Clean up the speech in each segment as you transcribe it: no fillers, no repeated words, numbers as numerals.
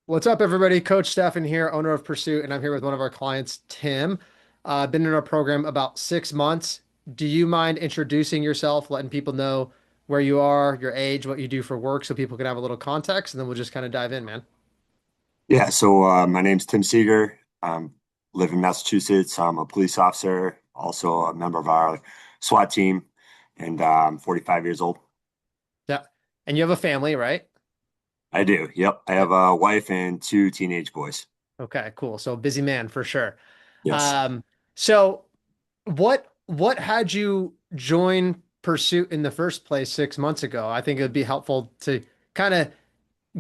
What's up, everybody? Coach Stefan here, owner of Pursuit, and I'm here with one of our clients, Tim. Been in our program about 6 months. Do you mind introducing yourself, letting people know where you are, your age, what you do for work, so people can have a little context, and then we'll just kind of dive in, man. My name's Tim Segur. Live in Massachusetts. I'm a police officer, also a member of our SWAT team, and I'm 45 years old. Yeah. And you have a family, right? I do. Yep. I Yeah. have a wife and two teenage boys. Okay, cool. So busy man for sure. Yes. Um, so what had you join Pursuit in the first place 6 months ago? I think it would be helpful to kind of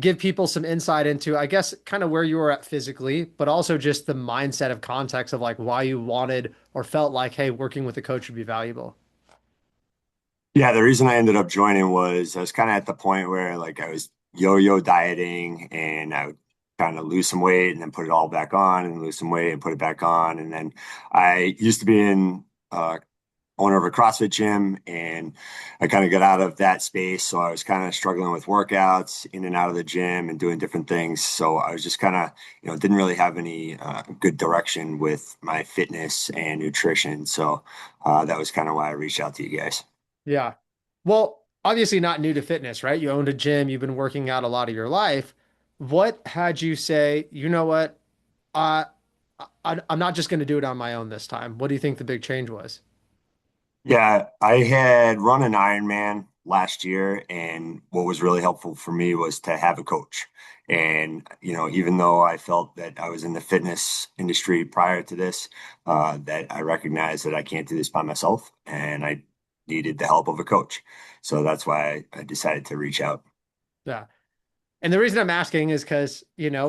give people some insight into, I guess, kind of where you were at physically, but also just the mindset of context of like why you wanted or felt like, hey, working with a coach would be valuable. Yeah, the reason I ended up joining was I was kind of at the point where like I was yo-yo dieting and I would kind of lose some weight and then put it all back on and lose some weight and put it back on. And then I used to be in owner of a CrossFit gym, and I kind of got out of that space. So I was kind of struggling with workouts in and out of the gym and doing different things. So I was just kind of, didn't really have any good direction with my fitness and nutrition. So that was kind of why I reached out to you guys. Yeah. Well, obviously not new to fitness, right? You owned a gym, you've been working out a lot of your life. What had you say, you know what? Uh, I'm not just going to do it on my own this time. What do you think the big change was? Yeah, I had run an Ironman last year, and what was really helpful for me was to have a coach. And, even though I felt that I was in the fitness industry prior to this, that I recognized that I can't do this by myself and I needed the help of a coach. So that's why I decided to reach out. Yeah. And the reason I'm asking is because,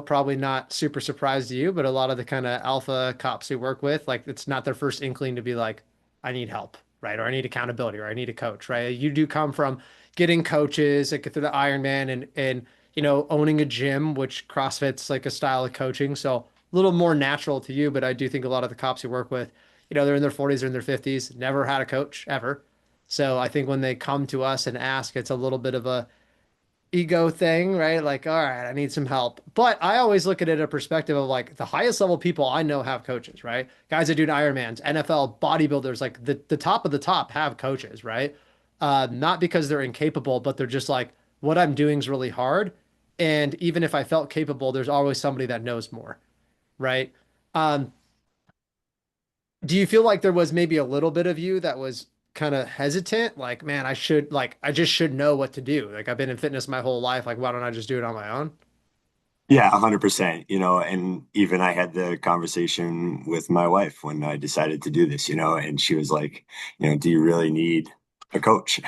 probably not super surprised to you, but a lot of the kind of alpha cops we work with, like it's not their first inkling to be like, I need help, right? Or I need accountability, or I need a coach, right? You do come from getting coaches, like through the Ironman and owning a gym, which CrossFit's like a style of coaching. So a little more natural to you, but I do think a lot of the cops you work with, they're in their 40s or in their 50s, never had a coach ever. So I think when they come to us and ask, it's a little bit of a ego thing, right? Like, all right, I need some help. But I always look at it a perspective of like the highest level people I know have coaches, right? Guys that do Ironmans, NFL bodybuilders, like the top of the top have coaches, right? Not because they're incapable, but they're just like, what I'm doing is really hard. And even if I felt capable, there's always somebody that knows more, right? Um, do you feel like there was maybe a little bit of you that was kind of hesitant? Like, man, I just should know what to do. Like, I've been in fitness my whole life. Like, why don't I just do it on my own? Yeah, 100%. And even I had the conversation with my wife when I decided to do this, and she was like, do you really need a coach?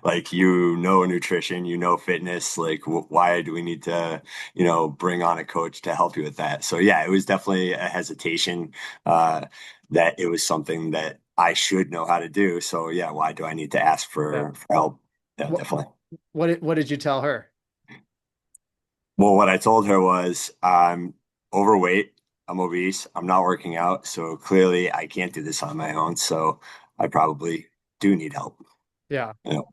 Like, nutrition, fitness, like, why do we need to, bring on a coach to help you with that? So, yeah, it was definitely a hesitation uh, that it was something that I should know how to do. So, yeah, why do I need to ask Yeah. for help? Yeah, What definitely. what did you tell her? Well, what I told her was I'm overweight, I'm obese, I'm not working out, so clearly I can't do this on my own. So I probably do need help. Yeah. You know?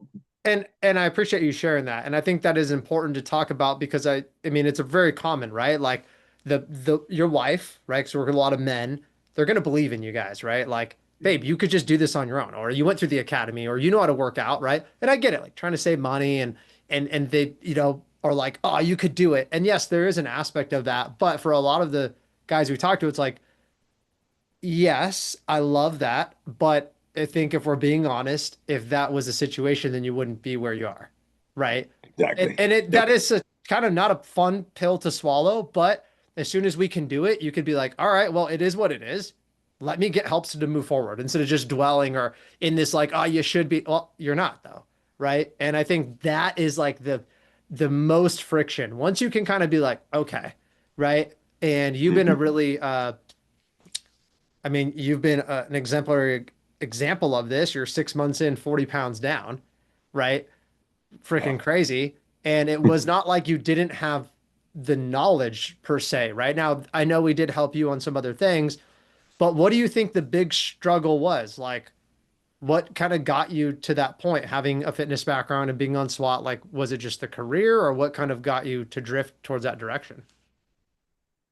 And I appreciate you sharing that. And I think that is important to talk about because I mean it's a very common, right? Like the your wife, right? Because we work with a lot of men, they're gonna believe in you guys, right? Like, babe, you could just do this on your own, or you went through the academy, or you know how to work out, right? And I get it, like trying to save money and they, are like, oh, you could do it. And yes, there is an aspect of that, but for a lot of the guys we talk to, it's like, yes, I love that, but I think if we're being honest, if that was a situation, then you wouldn't be where you are, right? And Exactly. and it Yep. that is a kind of not a fun pill to swallow, but as soon as we can do it, you could be like, all right, well, it is what it is. Let me get helps to move forward instead of just dwelling or in this like, oh, you should be. Well, you're not though, right? And I think that is like the most friction. Once you can kind of be like, okay, right? And you've been a Mhm. really I mean, you've been an exemplary example of this. You're 6 months in, 40 pounds down, right? Yeah. Freaking crazy. And it was not like you didn't have the knowledge per se, right? Now, I know we did help you on some other things, but what do you think the big struggle was? Like, what kind of got you to that point, having a fitness background and being on SWAT? Like, was it just the career or what kind of got you to drift towards that direction?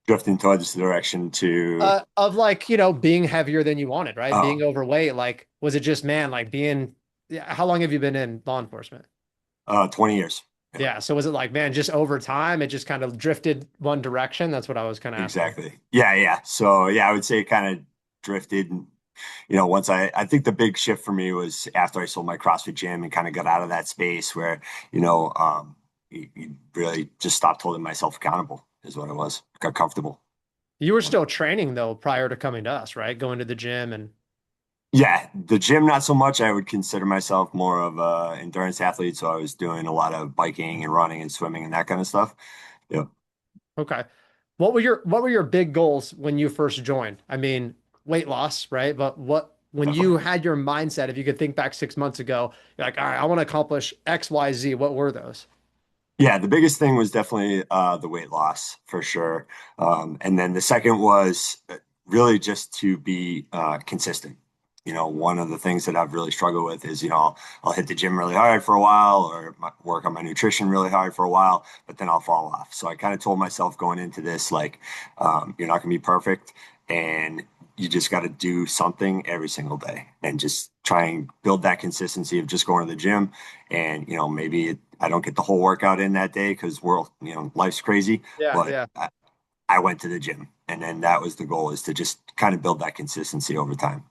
drifting towards the direction to, Of like, being heavier than you wanted, right? oh, Being overweight. Like, was it just, man, like being, yeah, how long have you been in law enforcement? 20 years. Yeah, Yeah. So was it like, man, just over time, it just kind of drifted one direction? That's what I was kind of asking. exactly. Yeah, yeah. So yeah, I would say it kind of drifted. And, once I think the big shift for me was after I sold my CrossFit gym and kind of got out of that space where, you really just stopped holding myself accountable is what it was. Got comfortable. You were still training though prior to coming to us, right? Going to the gym and Yeah, the gym, not so much. I would consider myself more of a endurance athlete. So I was doing a lot of biking and running and swimming and that kind of stuff. Yeah. okay. What were your big goals when you first joined? I mean, weight loss, right? But when you Definitely. had your mindset, if you could think back 6 months ago, you're like, all right, I want to accomplish X, Y, Z. What were those? Yeah, the biggest thing was definitely the weight loss for sure. And then the second was really just to be consistent. One of the things that I've really struggled with is, I'll hit the gym really hard for a while or work on my nutrition really hard for a while, but then I'll fall off. So I kind of told myself going into this, like, you're not going to be perfect and you just got to do something every single day and just try and build that consistency of just going to the gym. And, maybe I don't get the whole workout in that day because life's crazy, Yeah, but yeah. I went to the gym. And then that was the goal, is to just kind of build that consistency over time.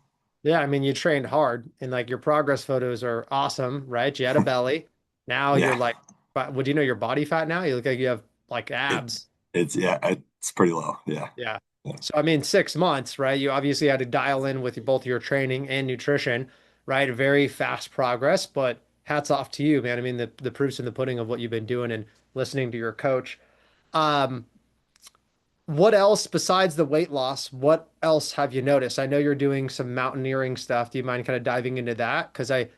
Yeah, I mean, you trained hard and like your progress photos are awesome, right? You had a belly. Now you're Yeah, like, but would you know your body fat now? You look like you have like it, abs. it's pretty low. Yeah. Yeah. Yeah. So I mean, 6 months, right? You obviously had to dial in with both your training and nutrition, right? Very fast progress, but hats off to you, man. I mean, the proof's in the pudding of what you've been doing and listening to your coach. Um, what else besides the weight loss? What else have you noticed? I know you're doing some mountaineering stuff. Do you mind kind of diving into that? Because I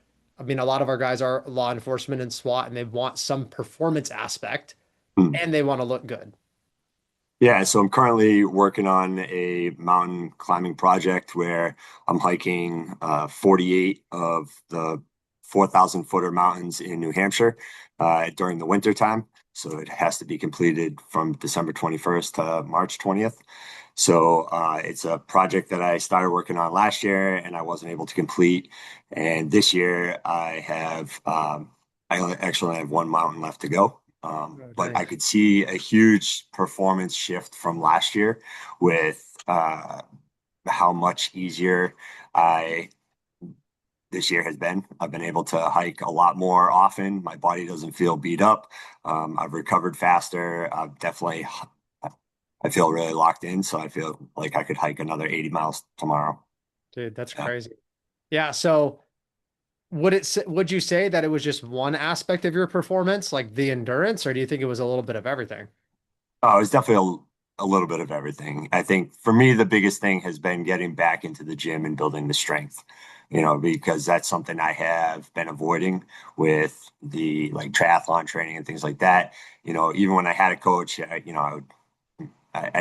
mean, a lot of our guys are law enforcement and SWAT, and they want some performance aspect, Hmm. and they want to look good. Yeah, so I'm currently working on a mountain climbing project where I'm hiking 48 of the 4,000 footer mountains in New Hampshire during the winter time. So it has to be completed from December 21st to March 20th. So it's a project that I started working on last year and I wasn't able to complete. And this year I actually only have one mountain left to go. Oh, But dang. I could see a huge performance shift from last year with how much easier I this year has been. I've been able to hike a lot more often. My body doesn't feel beat up. I've recovered faster. I feel really locked in, so I feel like I could hike another 80 miles tomorrow. Dude, that's Yeah. crazy. Yeah, so would you say that it was just one aspect of your performance, like the endurance, or do you think it was a little bit of everything? Oh, it's definitely a little bit of everything. I think for me, the biggest thing has been getting back into the gym and building the strength, because that's something I have been avoiding with the like triathlon training and things like that. Even when I had a coach, I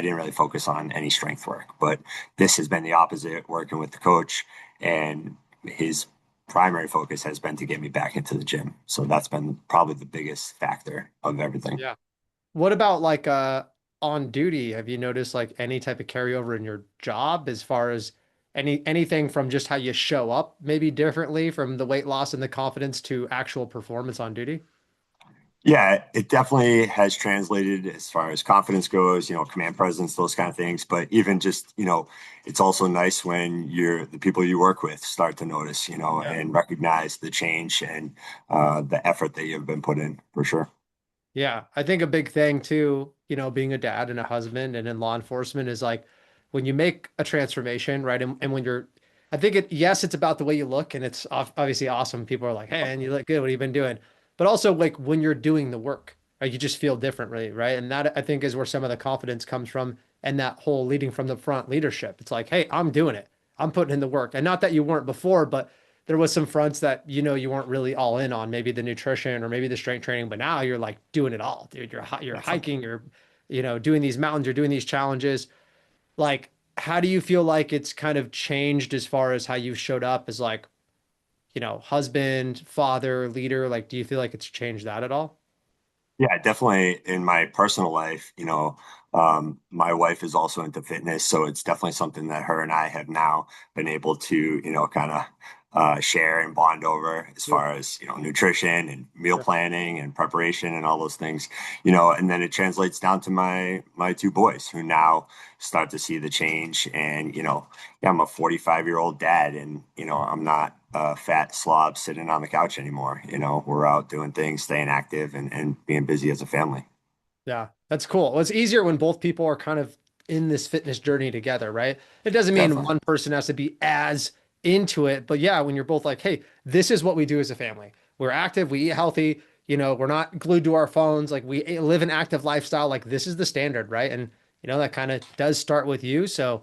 didn't really focus on any strength work, but this has been the opposite, working with the coach, and his primary focus has been to get me back into the gym. So that's been probably the biggest factor of everything. Yeah. What about like on duty? Have you noticed like any type of carryover in your job as far as anything from just how you show up maybe differently from the weight loss and the confidence to actual performance on duty? Yeah, it definitely has translated as far as confidence goes, command presence, those kind of things. But even just, it's also nice when the people you work with start to notice, Yeah. and recognize the change and the effort that you've been put in for sure. Yeah, I think a big thing too, being a dad and a husband and in law enforcement is like when you make a transformation, right? And when I think yes, it's about the way you look and it's obviously awesome. People are like, hey, man, you look good. What have you been doing? But also like when you're doing the work, right? You just feel differently, right? And that I think is where some of the confidence comes from and that whole leading from the front leadership. It's like, hey, I'm doing it. I'm putting in the work. And not that you weren't before, but there was some fronts that you weren't really all in on, maybe the nutrition or maybe the strength training, but now you're like doing it all, dude. You're Definitely. hiking, you're doing these mountains, you're doing these challenges. Like, how do you feel like it's kind of changed as far as how you showed up as like husband, father, leader? Like, do you feel like it's changed that at all? Yeah, definitely in my personal life, My wife is also into fitness, so it's definitely something that her and I have now been able to, kind of share and bond over as Yep. far as, nutrition and meal Sure. planning and preparation and all those things, and then it translates down to my two boys who now start to see the change. And, yeah, I'm a 45-year-old dad, and, I'm not a fat slob sitting on the couch anymore. We're out doing things, staying active and being busy as a family. Yeah, that's cool. Well, it's easier when both people are kind of in this fitness journey together, right? It doesn't mean Definitely. one person has to be as into it, but yeah, when you're both like, hey, this is what we do as a family. We're active, we eat healthy, we're not glued to our phones, like we live an active lifestyle, like this is the standard, right? And that kind of does start with you. So,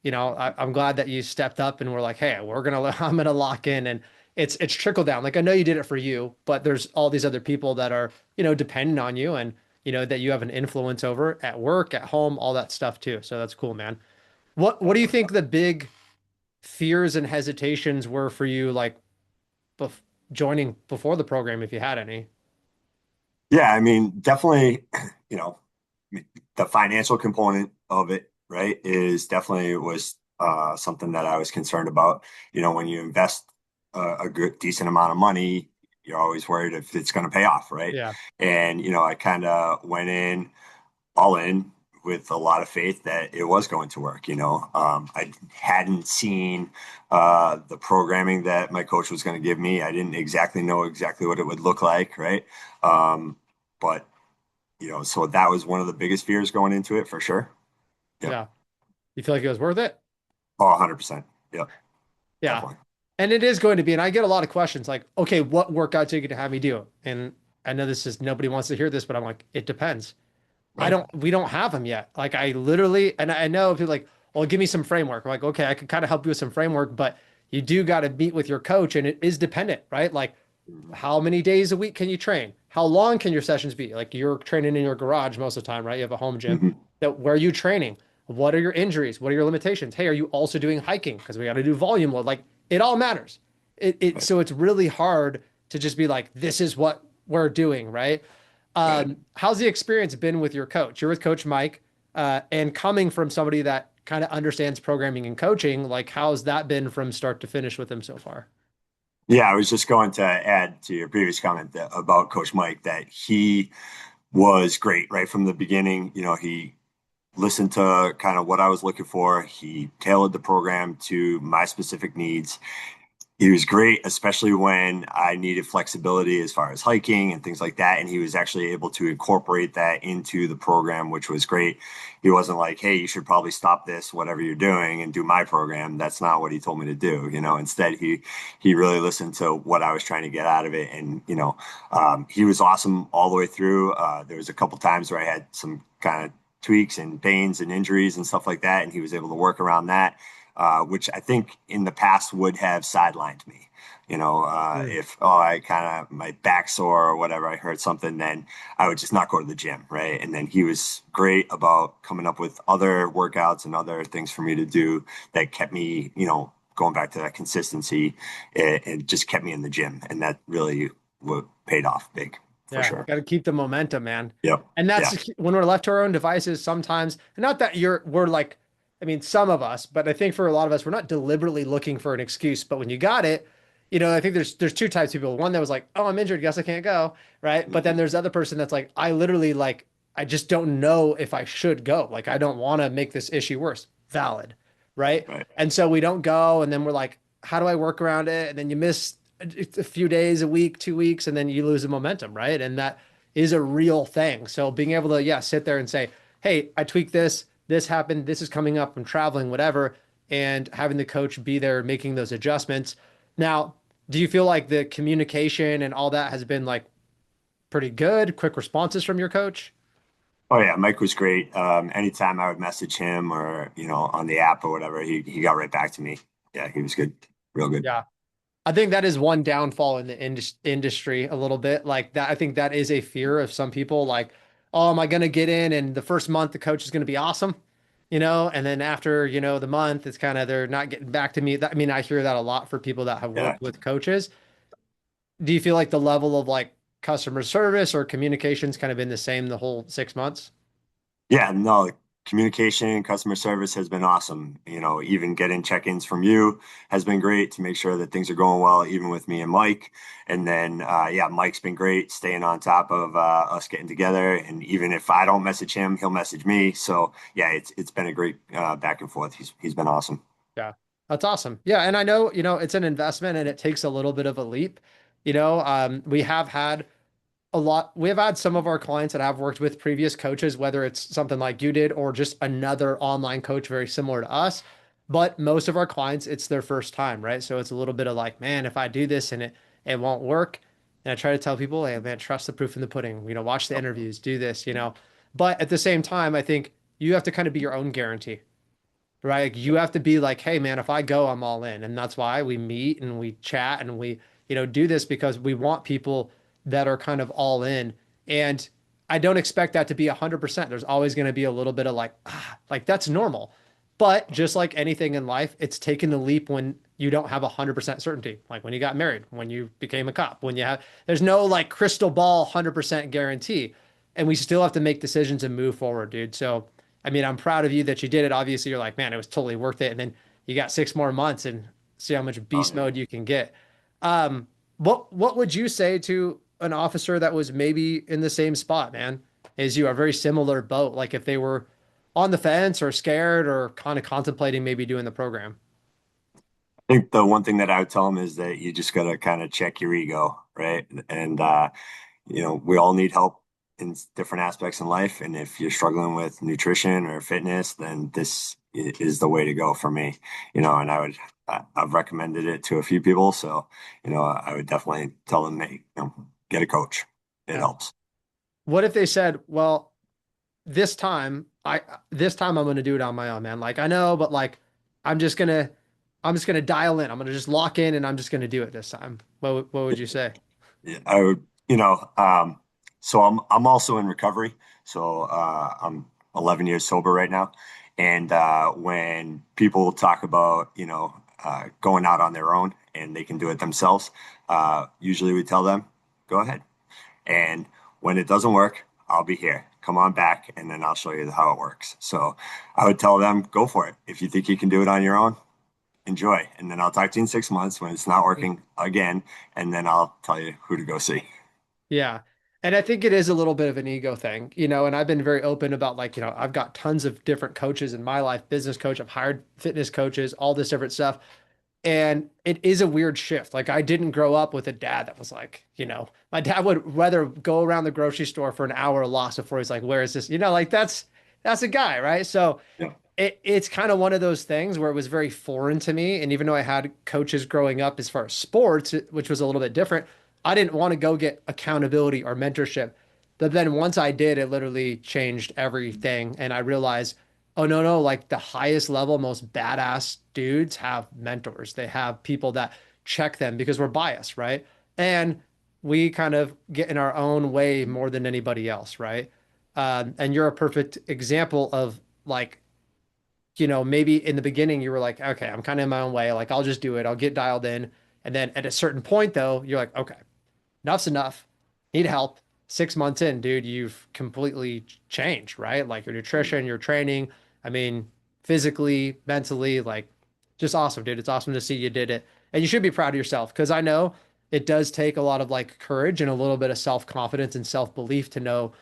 I'm glad that you stepped up and were like, hey, I'm gonna lock in, and it's trickle down. Like I know you did it for you, but there's all these other people that are, dependent on you and that you have an influence over at work, at home, all that stuff too. So that's cool, man. What do you Definitely. think the big fears and hesitations were for you, like bef joining before the program, if you had any? Yeah, I mean, definitely, you know, the financial component of it, right, is definitely was something that I was concerned about. When you invest a good decent amount of money, you're always worried if it's going to pay off, right? Yeah, And I kind of went in all in with a lot of faith that it was going to work. I hadn't seen the programming that my coach was going to give me. I didn't exactly know exactly what it would look like, right? But so that was one of the biggest fears going into it for sure. Yep. yeah. You feel like it was worth it? Oh, 100%. Yep, Yeah. definitely. And it is going to be, and I get a lot of questions like, okay, what workouts are you going to have me do? And I know this is nobody wants to hear this, but I'm like, it depends. Right. We don't have them yet. Like I literally, and I know people like, well, give me some framework. I'm like, okay, I can kind of help you with some framework, but you do got to meet with your coach and it is dependent, right? Like Mhm. how many days a week can you train? How long can your sessions be? Like you're training in your garage most of the time, right? You have a home gym. Mhm. That where are you training? What are your injuries? What are your limitations? Hey, are you also doing hiking? Because we got to do volume load. Like it all matters. Right. So it's really hard to just be like, this is what we're doing, right? Right. How's the experience been with your coach? You're with Coach Mike, and coming from somebody that kind of understands programming and coaching, like how's that been from start to finish with him so far? Yeah, I was just going to add to your previous comment about Coach Mike that he was great right from the beginning. He listened to kind of what I was looking for. He tailored the program to my specific needs. He was great, especially when I needed flexibility as far as hiking and things like that. And he was actually able to incorporate that into the program, which was great. He wasn't like, hey, you should probably stop this, whatever you're doing, and do my program. That's not what he told me to do. Instead, he really listened to what I was trying to get out of it. And, he was awesome all the way through. There was a couple times where I had some kind of tweaks and pains and injuries and stuff like that, and he was able to work around that, which I think in the past would have sidelined me. Mm, If I kind of my back sore or whatever, I heard something, then I would just not go to the gym, right? And then he was great about coming up with other workouts and other things for me to do that kept me, going back to that consistency. It just kept me in the gym, and that really what paid off big for yeah, sure. got to keep the momentum, man. Yep. And Yeah. that's when we're left to our own devices sometimes. And not that we're like, I mean, some of us, but I think for a lot of us, we're not deliberately looking for an excuse. But when you got it, I think there's two types of people. One that was like, oh, I'm injured, guess I can't go, right? But then Mhm. there's the other person that's like, I literally like, I just don't know if I should go. Like, I don't want to make this issue worse. Valid, right? Right. And so we don't go, and then we're like, how do I work around it? And then you miss a few days, a week, 2 weeks, and then you lose the momentum, right? And that is a real thing. So being able to, yeah, sit there and say, hey, I tweaked this, this happened, this is coming up, I'm traveling, whatever, and having the coach be there making those adjustments. Now, do you feel like the communication and all that has been like pretty good, quick responses from your coach? Oh yeah, Mike was great. Anytime I would message him or on the app or whatever, he got right back to me. Yeah, he was good, real good. Yeah. I think that is one downfall in the industry a little bit. Like that, I think that is a fear of some people. Like, oh, am I going to get in? And the first month, the coach is going to be awesome, and then after, the month, it's kind of they're not getting back to me. I mean, I hear that a lot for people that have Yeah. worked with coaches. Do you feel like the level of like customer service or communications kind of been the same the whole 6 months? Yeah, no, communication, customer service has been awesome. Even getting check-ins from you has been great to make sure that things are going well, even with me and Mike. And then, yeah, Mike's been great staying on top of us getting together. And even if I don't message him, he'll message me. So yeah, it's been a great back and forth. He's been awesome. Yeah, that's awesome. Yeah, and I know, it's an investment and it takes a little bit of a leap. We have had we have had some of our clients that have worked with previous coaches, whether it's something like you did or just another online coach very similar to us. But most of our clients, it's their first time, right? So it's a little bit of like, man, if I do this and it won't work. And I try to tell people, hey, man, trust the proof in the pudding. Watch the interviews, do this. But at the same time, I think you have to kind of be your own guarantee, right? Like you have to be like, hey man, if I go, I'm all in. And that's why we meet and we chat and we do this because we want people that are kind of all in. And I don't expect that to be 100%. There's always going to be a little bit of like, like that's normal. But just like anything in life, it's taking the leap when you don't have 100% certainty. Like when you got married, when you became a cop, there's no like crystal ball 100% guarantee. And we still have to make decisions and move forward, dude. So I mean, I'm proud of you that you did it. Obviously, you're like, man, it was totally worth it. And then you got 6 more months and see how much Oh beast yeah. mode you can get. What would you say to an officer that was maybe in the same spot, man, as you, a very similar boat? Like if they were on the fence or scared or kind of contemplating maybe doing the program. I think the one thing that I would tell them is that you just got to kind of check your ego, right? And we all need help in different aspects in life. And if you're struggling with nutrition or fitness, then this is the way to go for me. And I've recommended it to a few people. So, I would definitely tell them, hey, get a coach. It Yeah. helps. What if they said, well, this time I'm gonna do it on my own, man. Like I know, but like I'm just gonna I'm just gonna dial in. I'm gonna just lock in and I'm just gonna do it this time. What would you say? Yeah, I would, so I'm also in recovery. So I'm 11 years sober right now. And when people talk about, going out on their own and they can do it themselves, usually we tell them, go ahead. And when it doesn't work, I'll be here. Come on back, and then I'll show you how it works. So I would tell them, go for it. If you think you can do it on your own, enjoy. And then I'll talk to you in 6 months when it's not working again, and then I'll tell you who to go see. Yeah. And I think it is a little bit of an ego thing, and I've been very open about like, I've got tons of different coaches in my life, business coach, I've hired fitness coaches, all this different stuff. And it is a weird shift. Like I didn't grow up with a dad that was like, my dad would rather go around the grocery store for an hour lost before he's like, where is this? Like that's a guy, right? So Yeah. it's kind of one of those things where it was very foreign to me. And even though I had coaches growing up as far as sports, which was a little bit different, I didn't want to go get accountability or mentorship. But then once I did, it literally changed everything. And I realized, oh, no, no, like the highest level, most badass dudes have mentors. They have people that check them because we're biased, right? And we kind of get in our own way more than anybody else, right? And you're a perfect example of like, maybe in the beginning you were like, okay, I'm kind of in my own way. Like, I'll just do it. I'll get dialed in. And then at a certain point, though, you're like, okay, enough's enough. Need help. 6 months in, dude, you've completely changed, right? Like your nutrition, your training. I mean, physically, mentally, like just awesome, dude. It's awesome to see you did it. And you should be proud of yourself because I know it does take a lot of like courage and a little bit of self-confidence and self-belief to know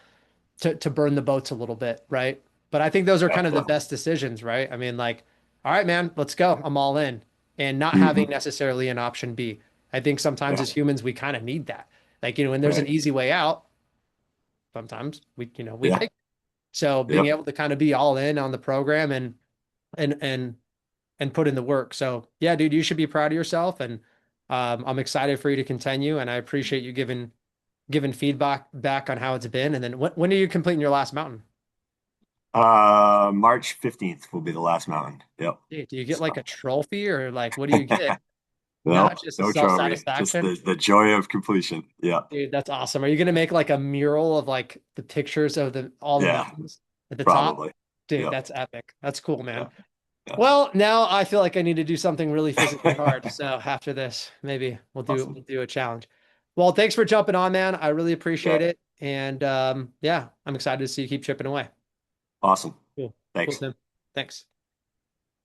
to burn the boats a little bit, right? But I think those are kind of the Definitely. best decisions, right? I mean, like, all right, man, let's go. I'm all in. And not having Hmm. necessarily an option B. I think sometimes Yeah. as humans, we kind of need that. Like, when there's an Right. easy way out, sometimes we Yeah. take. So being Yep. able to kind of be all in on the program and and and put in the work. So yeah, dude, you should be proud of yourself. And I'm excited for you to continue. And I appreciate you giving feedback back on how it's been. And then when are you completing your last mountain? March 15th will be the last mountain. Yep. Dude, do you get like So, a trophy or like what do you get? no, Not just a no trophy, just self-satisfaction. the joy of completion. Yeah. Dude, that's awesome. Are you gonna make like a mural of like the pictures of the all the Yeah. mountains at the top? Probably. Dude, Yep. that's epic. That's cool, Yeah. man. Yeah. Well, now I feel like I need to do something really physically hard. So after this, maybe Awesome. we'll do a challenge. Well, thanks for jumping on, man. I really appreciate Yeah. it. And yeah, I'm excited to see you keep chipping away. Awesome. Cool. Cool, Thanks. Tim. Thanks.